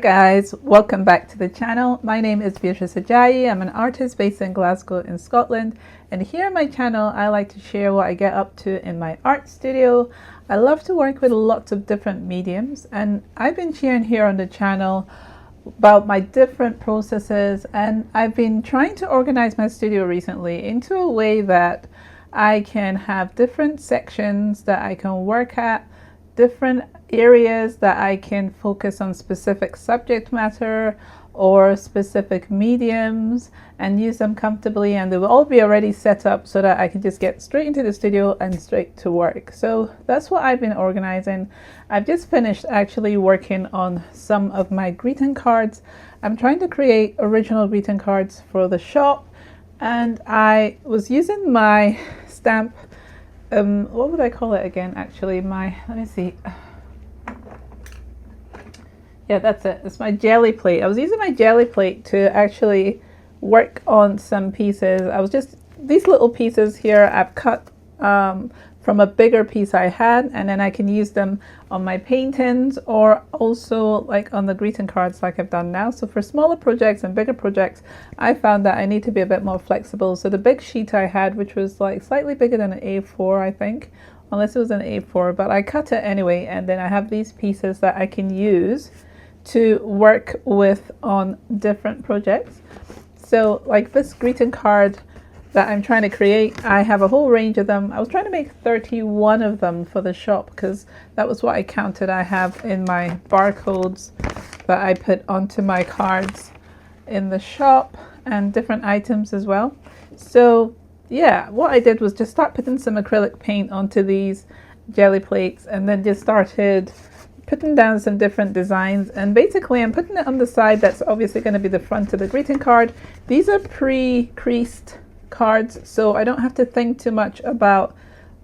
guys, welcome back to the channel. My name is Beatrice Ajayi. I'm an artist based in Glasgow in Scotland, and here on my channel I like to share what I get up to in my art studio. I love to work with lots of different mediums, and I've been sharing here on the channel about my different processes, and I've been trying to organize my studio recently into a way that I can have different sections that I can work at, different areas that I can focus on specific subject matter or specific mediums and use them comfortably, and they will all be already set up so that I can just get straight into the studio and straight to work. So that's what I've been organizing. I've just finished actually working on some of my greeting cards. I'm trying to create original greeting cards for the shop, and I was using my stamp, what would I call it again, actually, let me see. Yeah, that's it. It's my Geli Plate. I was using my Geli Plate to actually work on some pieces. These little pieces here I've cut from a bigger piece I had, and then I can use them on my paintings or also like on the greeting cards like I've done now. So for smaller projects and bigger projects, I found that I need to be a bit more flexible. So the big sheet I had, which was like slightly bigger than an A4, I think, unless it was an A4, but I cut it anyway, and then I have these pieces that I can use to work with on different projects. So like this greeting card that I'm trying to create, I have a whole range of them. I was trying to make 31 of them for the shop because that was what I counted I have in my barcodes that I put onto my cards in the shop, and different items as well. So yeah, what I did was just start putting some acrylic paint onto these Geli plates, and then just started putting down some different designs. And basically I'm putting it on the side that's obviously going to be the front of the greeting card. These are pre-creased cards, so I don't have to think too much about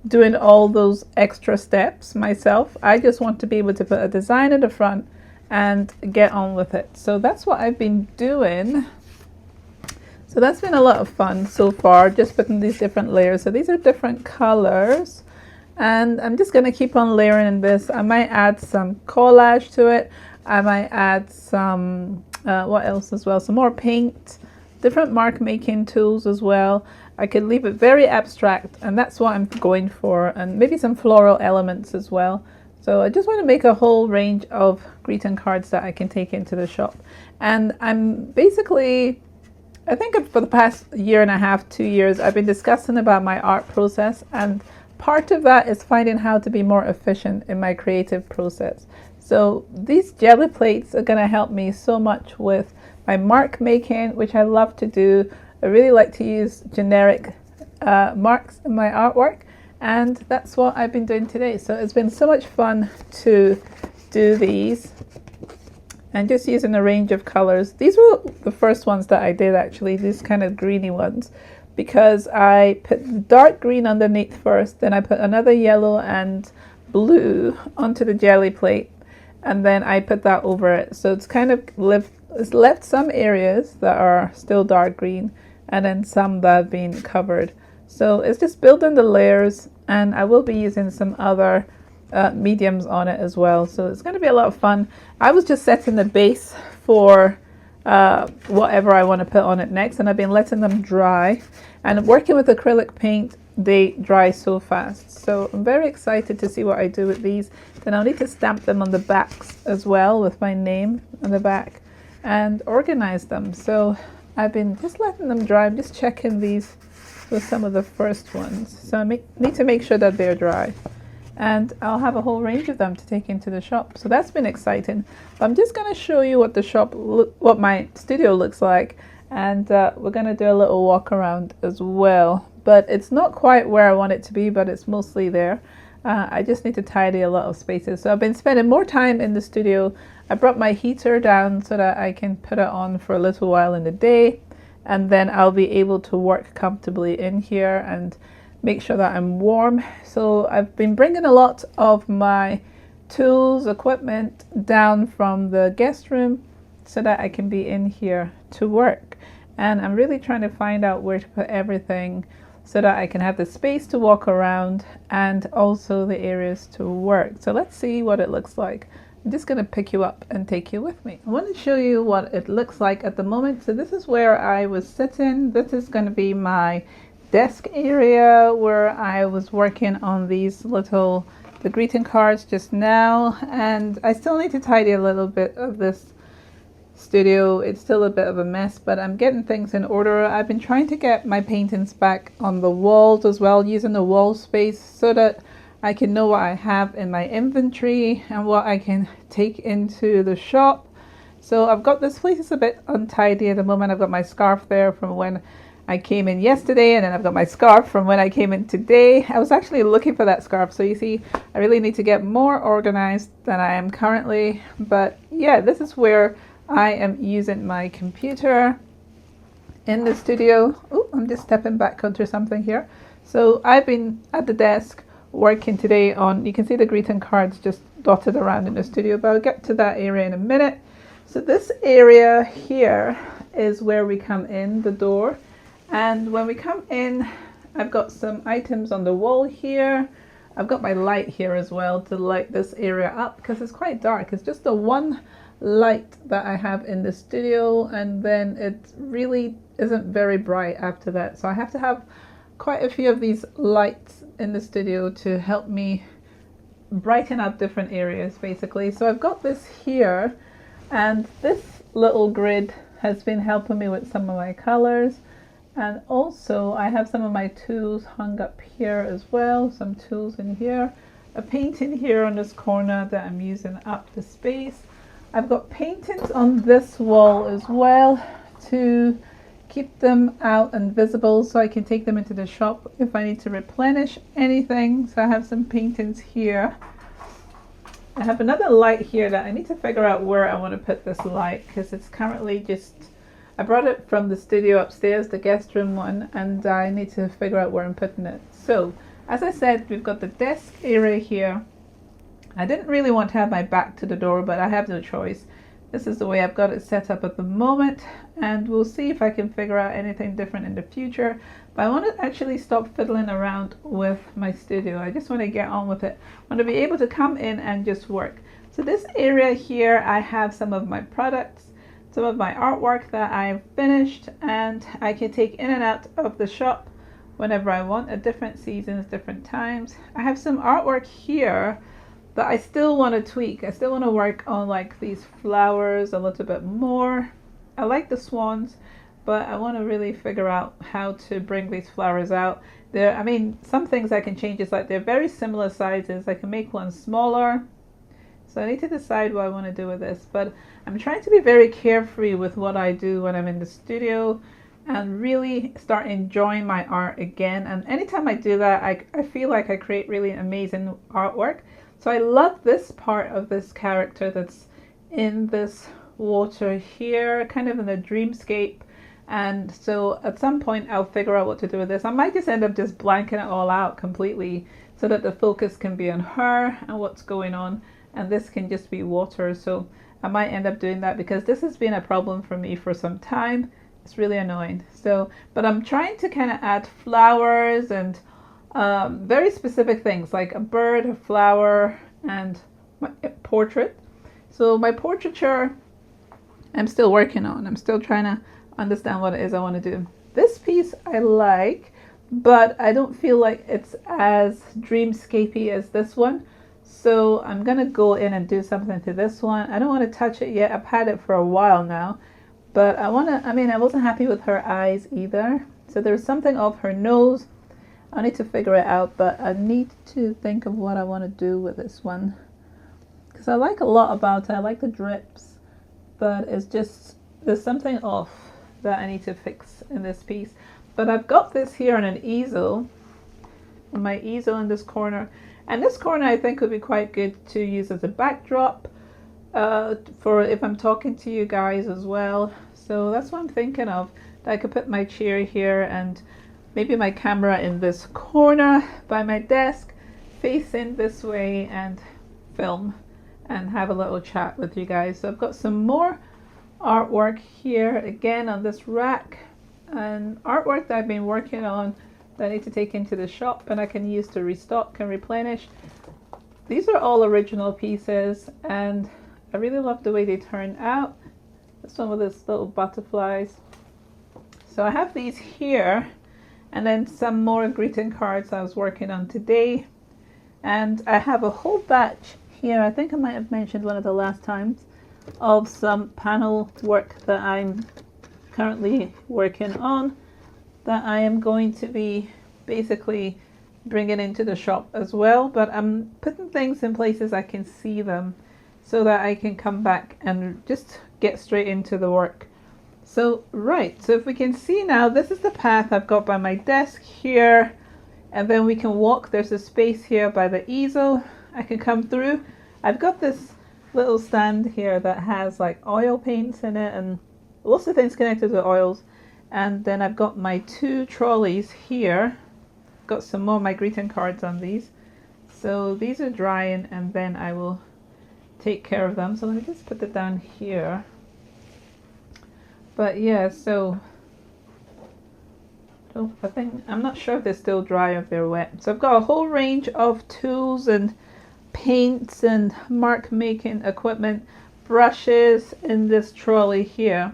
doing all those extra steps myself. I just want to be able to put a design at the front and get on with it. So that's what I've been doing. So that's been a lot of fun so far, just putting these different layers. So these are different colors, and I'm just going to keep on layering this. I might add some collage to it. I might add some, what else as well? Some more paint, different mark making tools as well. I could leave it very abstract, and that's what I'm going for, and maybe some floral elements as well. So I just want to make a whole range of greeting cards that I can take into the shop. And I'm basically, I think for the past year and a half, 2 years, I've been discussing about my art process, and part of that is finding how to be more efficient in my creative process. So these Geli plates are going to help me so much with my mark making, which I love to do. I really like to use generic marks in my artwork, and that's what I've been doing today. So it's been so much fun to do these, and just using a range of colors. These were the first ones that I did, actually, these kind of greeny ones, because I put dark green underneath first, then I put another yellow and blue onto the Geli plate, and then I put that over it. So it's kind of left some areas that are still dark green, and then some that have been covered. So it's just building the layers, and I will be using some other mediums on it as well. So it's going to be a lot of fun. I was just setting the base for whatever I want to put on it next, and I've been letting them dry. And working with acrylic paint, they dry so fast. So I'm very excited to see what I do with these. Then I'll need to stamp them on the backs as well with my name on the back and organize them. So I've been just letting them dry. I'm just checking these with some of the first ones. So I need to make sure that they're dry. And I'll have a whole range of them to take into the shop. So that's been exciting. But I'm just going to show you what my studio looks like, and we're going to do a little walk around as well. But it's not quite where I want it to be, but it's mostly there. I just need to tidy a lot of spaces. So I've been spending more time in the studio. I brought my heater down so that I can put it on for a little while in the day, and then I'll be able to work comfortably in here and make sure that I'm warm. So I've been bringing a lot of my tools, equipment down from the guest room so that I can be in here to work. And I'm really trying to find out where to put everything so that I can have the space to walk around and also the areas to work. So let's see what it looks like. I'm just going to pick you up and take you with me. I want to show you what it looks like at the moment. So this is where I was sitting. This is going to be my desk area where I was working on these little, the greeting cards just now. And I still need to tidy a little bit of this studio. It's still a bit of a mess, but I'm getting things in order. I've been trying to get my paintings back on the walls as well, using the wall space so that I can know what I have in my inventory and what I can take into the shop. So I've got this place is a bit untidy at the moment. I've got my scarf there from when I came in yesterday, and then I've got my scarf from when I came in today. I was actually looking for that scarf, so you see I really need to get more organized than I am currently. But yeah, this is where I am using my computer in the studio. Oh, I'm just stepping back onto something here. So I've been at the desk working today on, you can see the greeting cards just dotted around in the studio, but I'll get to that area in a minute. So this area here is where we come in the door, and when we come in, I've got some items on the wall here. I've got my light here as well to light this area up because it's quite dark. It's just the one light that I have in the studio, and then it really isn't very bright after that, so I have to have quite a few of these lights in the studio to help me brighten up different areas basically. So I've got this here, and this little grid has been helping me with some of my colors, and also I have some of my tools hung up here as well, some tools in here, a painting here on this corner that I'm using up the space. I've got paintings on this wall as well to keep them out and visible so I can take them into the shop if I need to replenish anything. So I have some paintings here. I have another light here that I need to figure out where I want to put this light, because it's currently just, I brought it from the studio upstairs, the guest room one, and I need to figure out where I'm putting it. So as I said, we've got the desk area here. I didn't really want to have my back to the door, but I have no choice. This is the way I've got it set up at the moment, and we'll see if I can figure out anything different in the future. But I want to actually stop fiddling around with my studio. I just want to get on with it. I want to be able to come in and just work. So this area here, I have some of my products, some of my artwork that I've finished, and I can take in and out of the shop whenever I want at different seasons, different times. I have some artwork here that I still want to tweak. I still want to work on like these flowers a little bit more. I like the swans, but I want to really figure out how to bring these flowers out. I mean, some things I can change is like they're very similar sizes. I can make one smaller. So I need to decide what I want to do with this, but I'm trying to be very carefree with what I do when I'm in the studio and really start enjoying my art again. And anytime I do that, I feel like I create really amazing artwork. So I love this part of this character that's in this water here, kind of in the dreamscape. And so at some point I'll figure out what to do with this. I might just end up just blanking it all out completely so that the focus can be on her and what's going on, and this can just be water. So I might end up doing that because this has been a problem for me for some time. It's really annoying. So, but I'm trying to kind of add flowers and very specific things like a bird, a flower, and my portrait. So my portraiture I'm still working on. I'm still trying to understand what it is I want to do. This piece I like, but I don't feel like it's as dreamscapey as this one. So I'm gonna go in and do something to this one. I don't want to touch it yet. I've had it for a while now, but I wasn't happy with her eyes either. So there's something off her nose. I need to figure it out, but I need to think of what I want to do with this one, because I like a lot about it. I like the drips, but it's just, there's something off that I need to fix in this piece. But I've got this here on an easel, on my easel in this corner, and this corner I think would be quite good to use as a backdrop for if I'm talking to you guys as well. So that's what I'm thinking of, that I could put my chair here and maybe my camera in this corner by my desk, facing this way, and film and have a little chat with you guys. So I've got some more artwork here again on this rack, and artwork that I've been working on that I need to take into the shop and I can use to restock and replenish. these are all original pieces, and I really love the way they turn out. This one with this little butterflies. So I have these here, and then some more greeting cards I was working on today. And I have a whole batch here, I think I might have mentioned one of the last times, of some panel work that I'm currently working on, that I am going to be basically bringing into the shop as well. But I'm putting things in places I can see them, so that I can come back and just get straight into the work. So right, so if we can see now, this is the path I've got by my desk here, and then we can walk. There's a space here by the easel. I can come through. I've got this little stand here that has like oil paints in it and lots of things connected with oils. And then I've got my 2 trolleys here. Got some more of my greeting cards on these. So these are drying, and then I will take care of them. So let me just put it down here. But yeah, so I'm not sure if they're still dry or if they're wet. So I've got a whole range of tools and paints and mark making equipment, brushes in this trolley here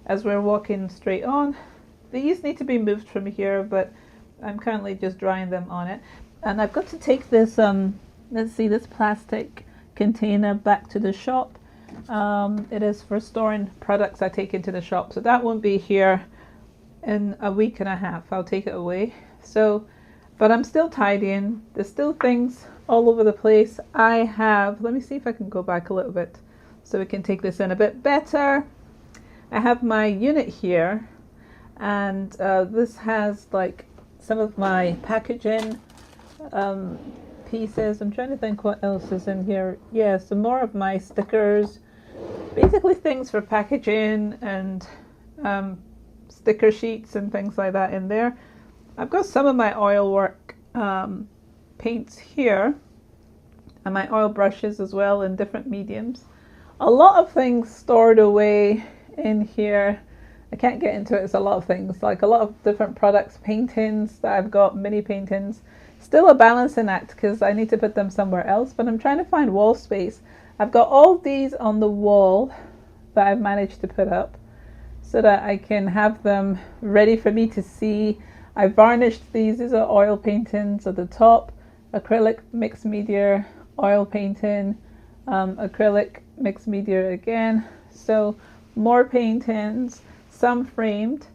as we're walking straight on. These need to be moved from here, but I'm currently just drying them on it. And I've got to take this, let's see, this plastic container back to the shop. It is for storing products I take into the shop, so that won't be here in a week and a half. I'll take it away. So, but I'm still tidying. There's still things all over the place. I have, let me see if I can go back a little bit so we can take this in a bit better. I have my unit here, and this has like some of my packaging pieces. I'm trying to think what else is in here. Yeah, some more of my stickers, basically things for packaging, and sticker sheets and things like that in there. I've got some of my oil work paints here, and my oil brushes as well in different mediums. A lot of things stored away in here. I can't get into it. It's a lot of things, like a lot of different products, paintings that I've got, mini paintings. Still a balancing act because I need to put them somewhere else, but I'm trying to find wall space. I've got all these on the wall that I've managed to put up so that I can have them ready for me to see. I varnished these. These are oil paintings at the top, acrylic mixed media, oil painting, acrylic mixed media again. So more paintings, some framed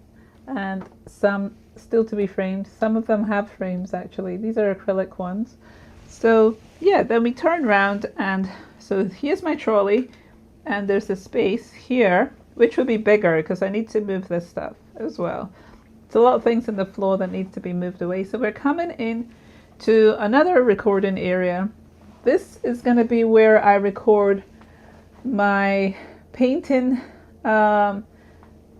and some still to be framed. Some of them have frames actually. These are acrylic ones. So yeah, then we turn around, and so here's my trolley, and there's a space here which will be bigger because I need to move this stuff as well. It's a lot of things in the floor that needs to be moved away. So we're coming in to another recording area. This is going to be where I record my painting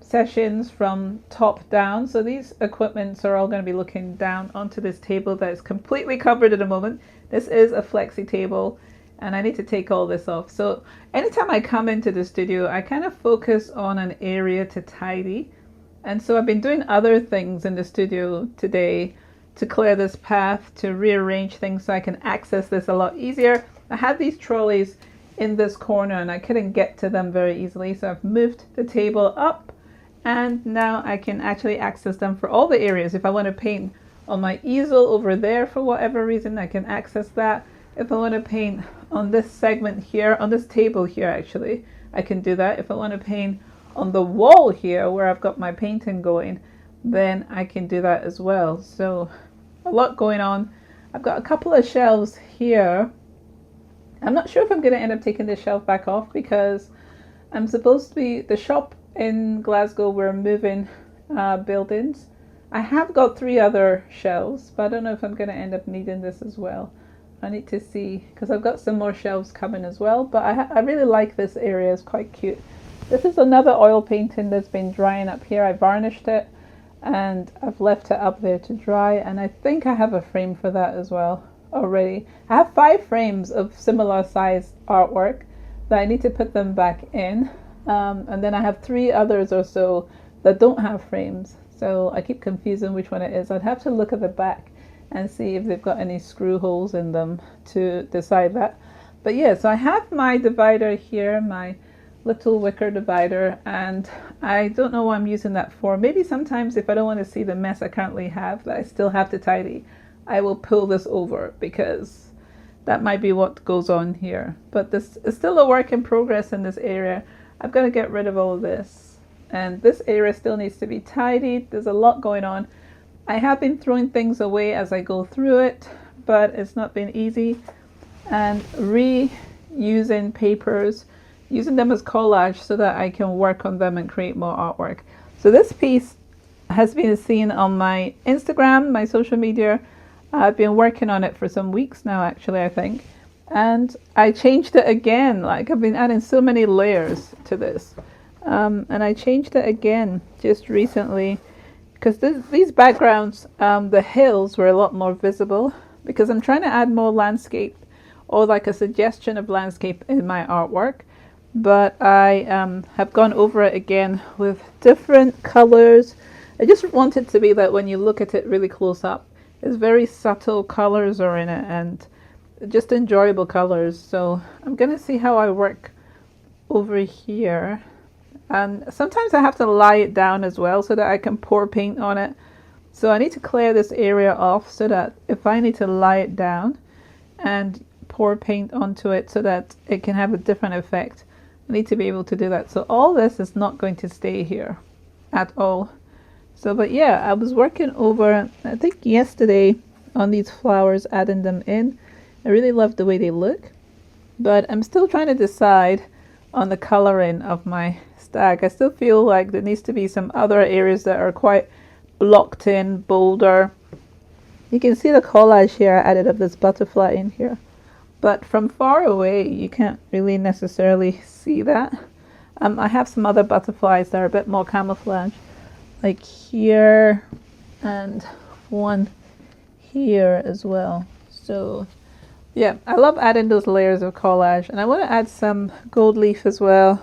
sessions from top down. So these equipments are all going to be looking down onto this table that is completely covered at the moment. This is a flexi table, and I need to take all this off. So anytime I come into the studio, I kind of focus on an area to tidy. And so I've been doing other things in the studio today to clear this path, to rearrange things so I can access this a lot easier. I had these trolleys in this corner and I couldn't get to them very easily, so I've moved the table up, and now I can actually access them for all the areas. If I want to paint on my easel over there for whatever reason, I can access that. If I want to paint on this segment here, on this table here actually, I can do that. If I want to paint on the wall here where I've got my painting going, then I can do that as well. So a lot going on. I've got a couple of shelves here. I'm not sure if I'm going to end up taking this shelf back off because I'm supposed to be, the shop in Glasgow, we're moving buildings. I have got 3 other shelves, but I don't know if I'm going to end up needing this as well. I need to see, because I've got some more shelves coming as well, but I really like this area. It's quite cute. This is another oil painting that's been drying up here. I varnished it and I've left it up there to dry, and I think I have a frame for that as well already. I have 5 frames of similar size artwork that I need to put them back in, and then I have 3 others or so that don't have frames, so I keep confusing which one it is. I'd have to look at the back and see if they've got any screw holes in them to decide that. But yeah, so I have my divider here, my little wicker divider, and I don't know what I'm using that for. Maybe sometimes if I don't want to see the mess I currently have that I still have to tidy, I will pull this over, because that might be what goes on here. But this is still a work in progress in this area. I've got to get rid of all of this, and this area still needs to be tidied. There's a lot going on. I have been throwing things away as I go through it, but it's not been easy. And reusing papers, using them as collage so that I can work on them and create more artwork. So this piece has been seen on my Instagram, my social media. I've been working on it for some weeks now, actually, I think. And I changed it again. Like, I've been adding so many layers to this. And I changed it again just recently, because these backgrounds, the hills were a lot more visible, because I'm trying to add more landscape, or like a suggestion of landscape in my artwork. But I have gone over it again with different colors. I just want it to be that when you look at it really close up, it's very subtle colors are in it, and just enjoyable colors. So I'm gonna see how I work over here. And sometimes I have to lie it down as well so that I can pour paint on it. So I need to clear this area off so that if I need to lie it down and pour paint onto it so that it can have a different effect, I need to be able to do that. So all this is not going to stay here at all. So, but yeah, I was working over, I think yesterday, on these flowers, adding them in. I really love the way they look, but I'm still trying to decide on the coloring of my stack. I still feel like there needs to be some other areas that are quite blocked in, bolder. You can see the collage here. I added up this butterfly in here. But from far away, you can't really necessarily see that. I have some other butterflies that are a bit more camouflage, like here, and one here as well. So yeah, I love adding those layers of collage, and I want to add some gold leaf as well.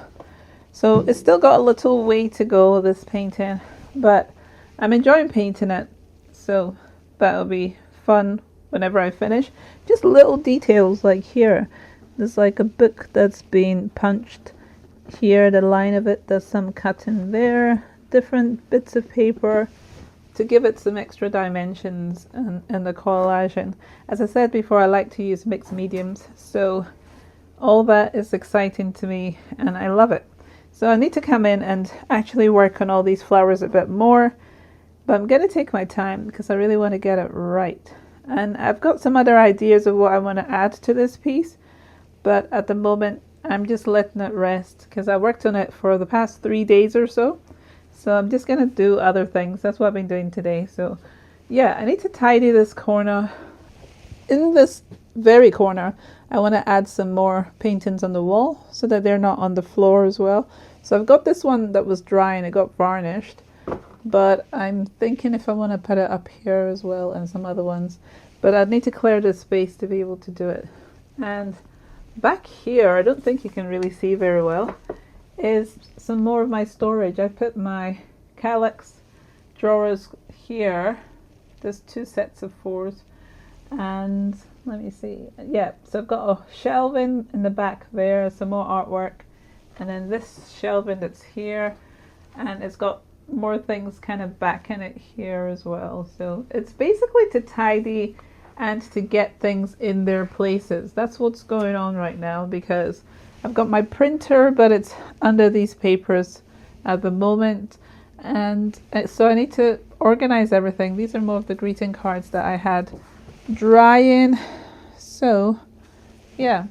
So it's still got a little way to go, this painting, but I'm enjoying painting it. So that'll be fun whenever I finish. Just little details like here. There's like a book that's been punched here, the line of it, there's some cutting there, different bits of paper to give it some extra dimensions and the collage. And as I said before, I like to use mixed mediums, so all that is exciting to me and I love it. So I need to come in and actually work on all these flowers a bit more, but I'm going to take my time because I really want to get it right. And I've got some other ideas of what I want to add to this piece, but at the moment I'm just letting it rest because I worked on it for the past 3 days or so. So I'm just going to do other things. That's what I've been doing today. So yeah, I need to tidy this corner. In this very corner, I want to add some more paintings on the wall so that they're not on the floor as well. So I've got this one that was dry and it got varnished, but I'm thinking if I want to put it up here as well and some other ones, but I'd need to clear the space to be able to do it. And back here, I don't think you can really see very well, is some more of my storage. I put my calyx drawers here. There's 2 sets of 4s, and let me see, yeah, so I've got a shelving in the back there, some more artwork, and then this shelving that's here, and it's got more things kind of back in it here as well. So it's basically to tidy and to get things in their places. That's what's going on right now, because I've got my printer, but it's under these papers at the moment, and so I need to organize everything. These are more of the greeting cards that I had drying. So yeah,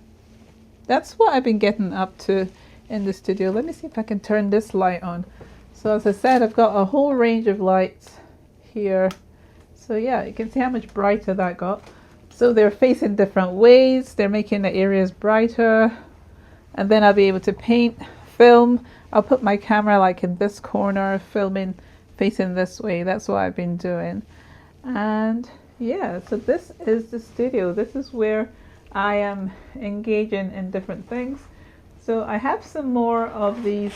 that's what I've been getting up to in the studio. Let me see if I can turn this light on. So as I said, I've got a whole range of lights here. So yeah, you can see how much brighter that got. So they're facing different ways. They're making the areas brighter. And then I'll be able to paint, film. I'll put my camera like in this corner, filming, facing this way. That's what I've been doing. And yeah, so this is the studio. This is where I am engaging in different things. So I have some more of these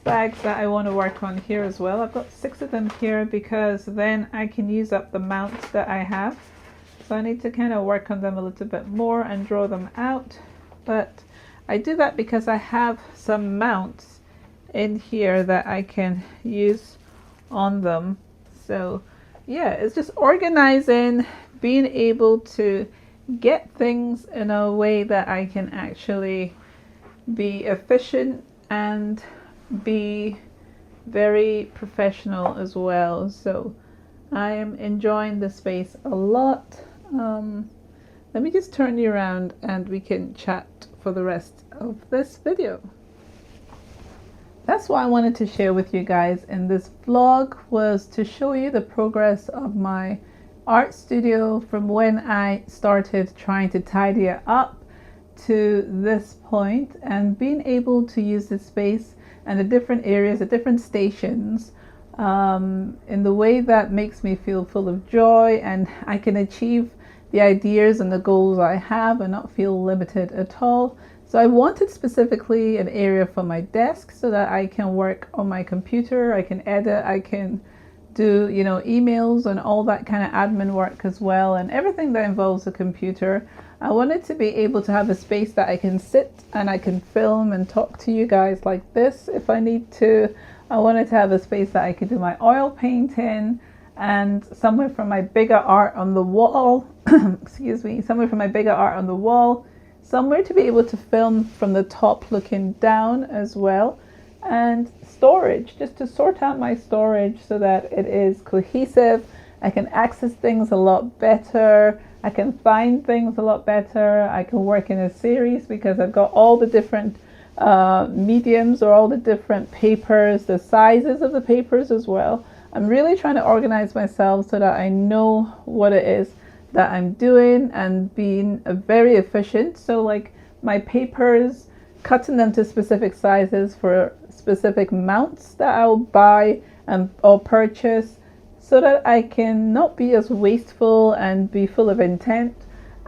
bags that I want to work on here as well. I've got 6 of them here because then I can use up the mounts that I have. So I need to kind of work on them a little bit more and draw them out. But I do that because I have some mounts in here that I can use on them. So yeah, it's just organizing, being able to get things in a way that I can actually be efficient and be very professional as well. So I am enjoying the space a lot. Let me just turn you around and we can chat for the rest of this video. That's what I wanted to share with you guys in this vlog, was to show you the progress of my art studio from when I started trying to tidy it up to this point, and being able to use the space and the different areas, the different stations in the way that makes me feel full of joy, and I can achieve the ideas and the goals I have and not feel limited at all. So I wanted specifically an area for my desk so that I can work on my computer, I can edit, I can do, you know, emails and all that kind of admin work as well, and everything that involves a computer. I wanted to be able to have a space that I can sit and I can film and talk to you guys like this if I need to. I wanted to have a space that I could do my oil painting, and somewhere for my bigger art on the wall, excuse me, somewhere for my bigger art on the wall, somewhere to be able to film from the top looking down as well, and storage, just to sort out my storage so that it is cohesive. I can access things a lot better, I can find things a lot better, I can work in a series because I've got all the different mediums or all the different papers, the sizes of the papers as well. I'm really trying to organize myself so that I know what it is that I'm doing and being very efficient. So like my papers, cutting them to specific sizes for specific mounts that I'll buy and or purchase, so that I can not be as wasteful and be full of intent,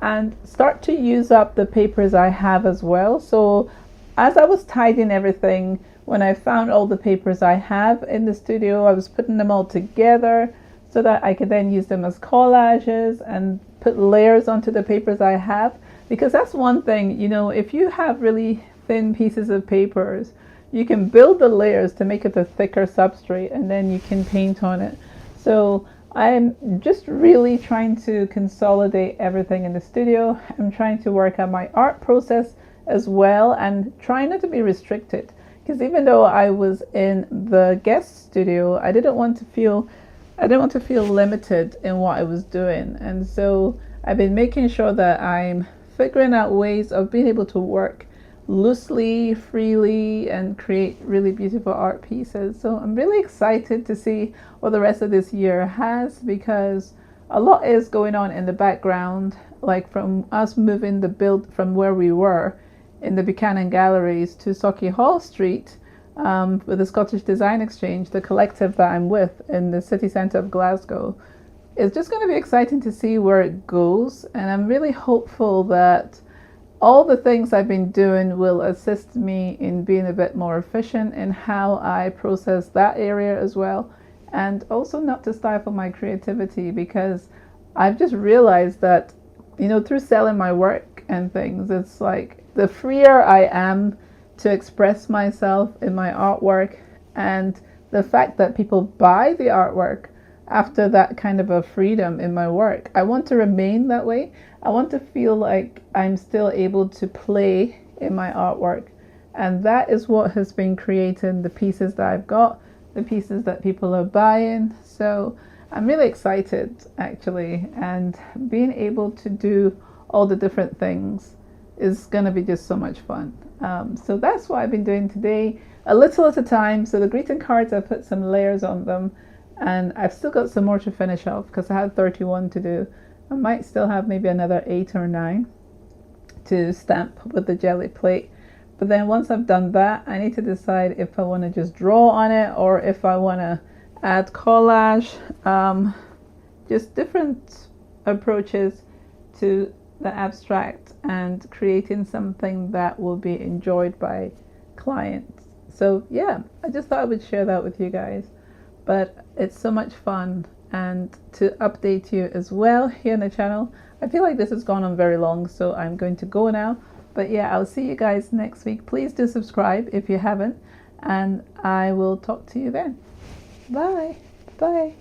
and start to use up the papers I have as well. So as I was tidying everything, when I found all the papers I have in the studio, I was putting them all together so that I could then use them as collages and put layers onto the papers I have. Because that's one thing, you know, if you have really thin pieces of papers, you can build the layers to make it a thicker substrate, and then you can paint on it. So I'm just really trying to consolidate everything in the studio. I'm trying to work on my art process as well, and trying not to be restricted. Because even though I was in the guest studio, I didn't want to feel limited in what I was doing. And so I've been making sure that I'm figuring out ways of being able to work loosely, freely, and create really beautiful art pieces. So I'm really excited to see what the rest of this year has, because a lot is going on in the background, like from us moving the build from where we were in the Buchanan Galleries to Sauchiehall Street with the Scottish Design Exchange, the collective that I'm with in the city centre of Glasgow. It's just going to be exciting to see where it goes, and I'm really hopeful that all the things I've been doing will assist me in being a bit more efficient in how I process that area as well, and also not to stifle my creativity, because I've just realized that, you know, through selling my work and things, it's like the freer I am to express myself in my artwork, and the fact that people buy the artwork after that kind of a freedom in my work. I want to remain that way. I want to feel like I'm still able to play in my artwork, and that is what has been creating the pieces that I've got, the pieces that people are buying. So I'm really excited actually, and being able to do all the different things is going to be just so much fun. So that's what I've been doing today, a little at a time. So the greeting cards, I put some layers on them, and I've still got some more to finish off because I had 31 to do. I might still have maybe another 8 or 9 to stamp with the Geli Plate. But then once I've done that, I need to decide if I want to just draw on it or if I want to add collage, just different approaches to the abstract and creating something that will be enjoyed by clients. So yeah, I just thought I would share that with you guys. But it's so much fun, and to update you as well here on the channel. I feel like this has gone on very long, so I'm going to go now. But yeah, I'll see you guys next week. Please do subscribe if you haven't, and I will talk to you then. Bye. Bye.